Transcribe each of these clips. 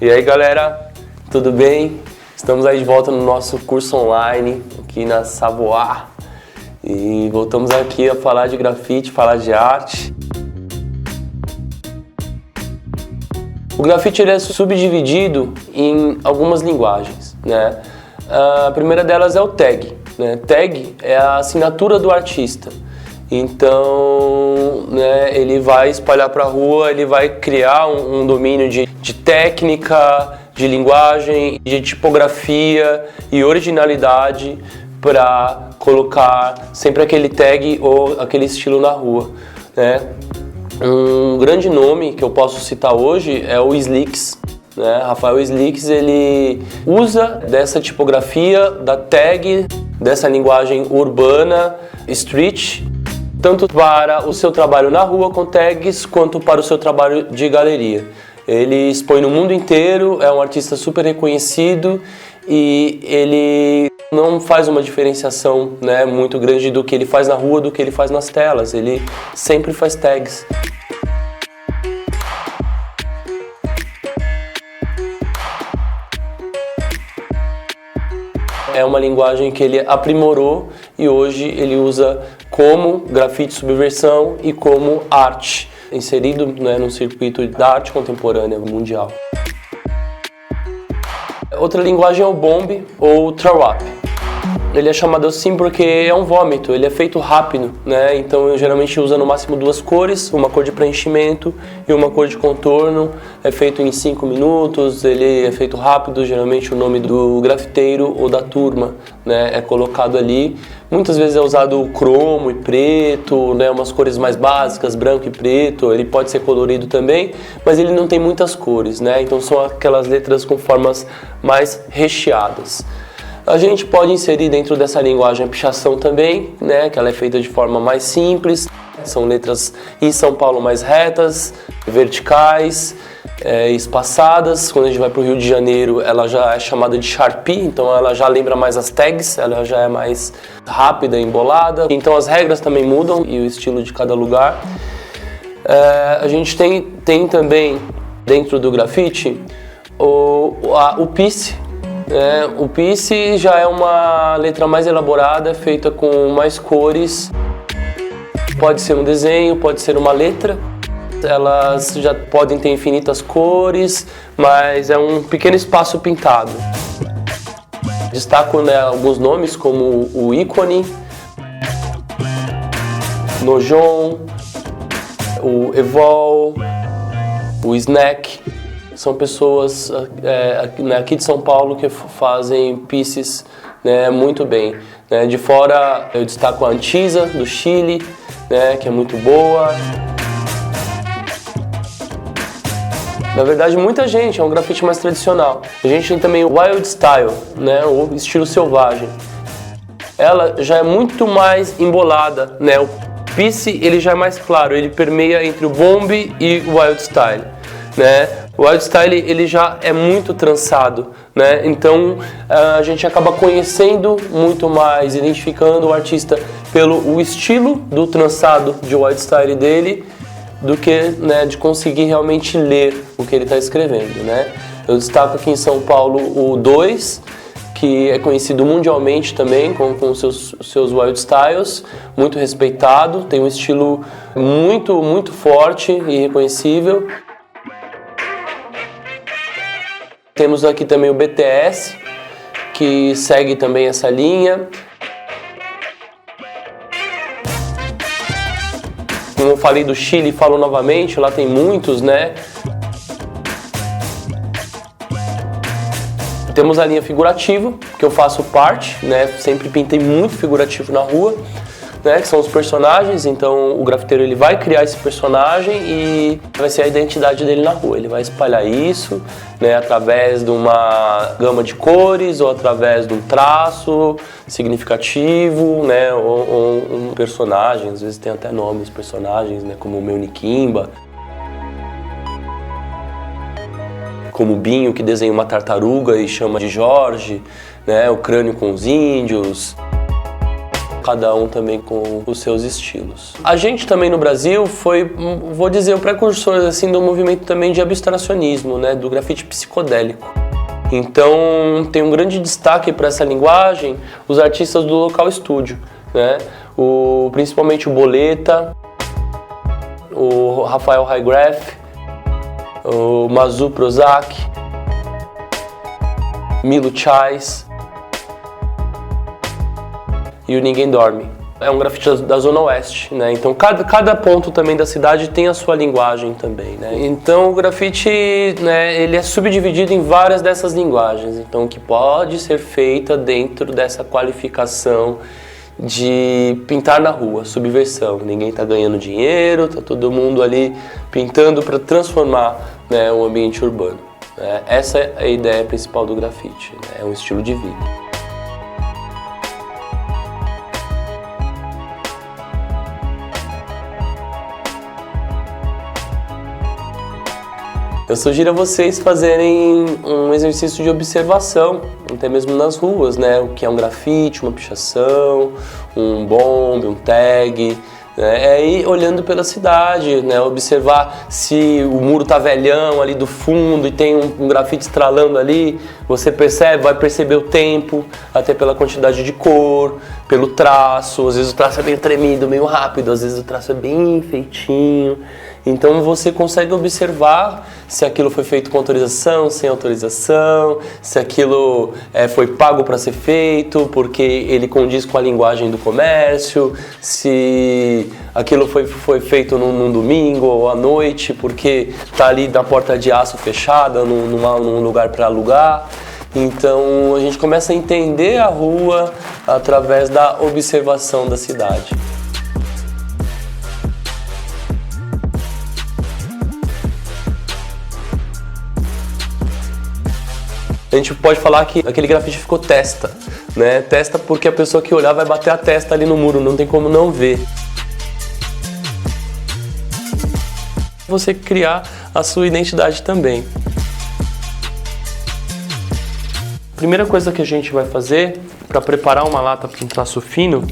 E aí galera, tudo bem? Estamos aí de volta no nosso curso online aqui na Savoir e voltamos aqui a falar de grafite, falar de arte. O grafite ele é subdividido em algumas linguagens, né? A primeira delas é o tag, né? Tag é a assinatura do artista. Então, né, ele vai espalhar para a rua, ele vai criar um domínio de técnica, de linguagem, de tipografia e originalidade para colocar sempre aquele tag ou aquele estilo na rua, né? Um grande nome que eu posso citar hoje é o Slicks, né? Rafael Slicks, ele usa dessa tipografia, da tag, dessa linguagem urbana, street, tanto para o seu trabalho na rua com tags, quanto para o seu trabalho de galeria. Ele expõe no mundo inteiro, é um artista super reconhecido e ele não faz uma diferenciação, né, muito grande do que ele faz na rua, do que ele faz nas telas. Ele sempre faz tags. É uma linguagem que ele aprimorou e hoje ele usa como grafite subversão e como arte, inserido, né, no circuito da arte contemporânea mundial. Outra linguagem é o bomb ou throw-up. Ele é chamado assim porque é um vômito, ele é feito rápido, né? Então eu geralmente uso no máximo duas cores, uma cor de preenchimento e uma cor de contorno. É feito em 5 minutos, ele é feito rápido, geralmente o nome do grafiteiro ou da turma, né, é colocado ali. Muitas vezes é usado cromo e preto, né, umas cores mais básicas, branco e preto. Ele pode ser colorido também, mas ele não tem muitas cores, né? Então são aquelas letras com formas mais recheadas. A gente pode inserir dentro dessa linguagem a pichação também, né, que ela é feita de forma mais simples. São letras em São Paulo mais retas, verticais, espaçadas. Quando a gente vai para o Rio de Janeiro, ela já é chamada de Sharpie, então ela já lembra mais as tags, ela já é mais rápida, embolada. Então as regras também mudam e o estilo de cada lugar. A gente tem também, dentro do grafite, o piece. O piece já é uma letra mais elaborada, feita com mais cores. Pode ser um desenho, pode ser uma letra. Elas já podem ter infinitas cores, mas é um pequeno espaço pintado. Destaco, né, alguns nomes como o Ícone, Nojon, o Evol, o Snack. São pessoas aqui de São Paulo que fazem pieces, né, muito bem. Né? De fora eu destaco a Antisa, do Chile, né, que é muito boa. Na verdade, muita gente, é um grafite mais tradicional. A gente tem também o Wild Style, né, o estilo selvagem. Ela já é muito mais embolada, né? O piece ele já é mais claro, ele permeia entre o bomb e o Wild Style, né? O Wild Style ele já é muito trançado, né? Então a gente acaba conhecendo muito mais, identificando o artista pelo estilo do trançado de Wild Style dele, do que, né, de conseguir realmente ler o que ele está escrevendo, né? Eu destaco aqui em São Paulo o 2, que é conhecido mundialmente também com seus Wild Styles, muito respeitado, tem um estilo muito forte e reconhecível. Temos aqui também o BTS, que segue também essa linha. Como eu falei do Chile, falo novamente, lá tem muitos, né? Temos a linha figurativa, que eu faço parte, né? Sempre pintei muito figurativo na rua, né? Que são os personagens. Então o grafiteiro ele vai criar esse personagem e vai ser a identidade dele na rua. Ele vai espalhar isso, né, através de uma gama de cores ou através de um traço significativo, né, ou um personagem. Às vezes tem até nomes personagens, né, como o Meu Nikimba, como o Binho, que desenha uma tartaruga e chama de Jorge, né, o Crânio com os Índios. cada um também com os seus estilos. A gente também no Brasil foi, vou dizer, o precursor assim, do movimento também de abstracionismo, né, do grafite psicodélico. Então tem um grande destaque para essa linguagem os artistas do Local Studio, né, principalmente o Boleta, o Rafael Highgraph, o Mazu Prozac, Milo Chais e o Ninguém Dorme. É um grafite da Zona Oeste, né? Então cada ponto também da cidade tem a sua linguagem também, né? Então o grafite, né, ele é subdividido em várias dessas linguagens, então que pode ser feita dentro dessa qualificação de pintar na rua, subversão. Ninguém está ganhando dinheiro, tá todo mundo ali pintando para transformar, né, o ambiente urbano. Essa é a ideia principal do grafite, né? É um estilo de vida. Eu sugiro a vocês fazerem um exercício de observação, até mesmo nas ruas, né? O que é um grafite, uma pichação, um bombe, um tag, né? É ir olhando pela cidade, né? Observar se o muro tá velhão ali do fundo e tem um grafite estralando ali, você percebe, vai perceber o tempo, até pela quantidade de cor, pelo traço, às vezes o traço é meio tremido, meio rápido, às vezes o traço é bem feitinho. Então você consegue observar se aquilo foi feito com autorização, sem autorização, se aquilo foi pago para ser feito, porque ele condiz com a linguagem do comércio, se aquilo foi feito num domingo ou à noite, porque está ali na porta de aço fechada, num lugar para alugar. Então a gente começa a entender a rua através da observação da cidade. A gente pode falar que aquele grafite ficou testa, né? Testa porque a pessoa que olhar vai bater a testa ali no muro, não tem como não ver. Você criar a sua identidade também. Primeira coisa que a gente vai fazer para preparar uma lata para um traço fino,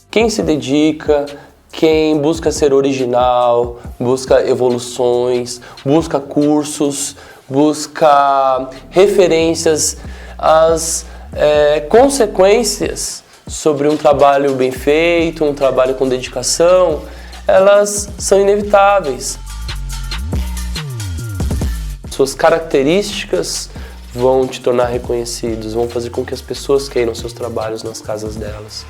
quem se dedica, quem busca ser original, busca evoluções, busca cursos, busca referências, as consequências sobre um trabalho bem feito, um trabalho com dedicação, elas são inevitáveis. Suas características vão te tornar reconhecidos, vão fazer com que as pessoas queiram seus trabalhos nas casas delas.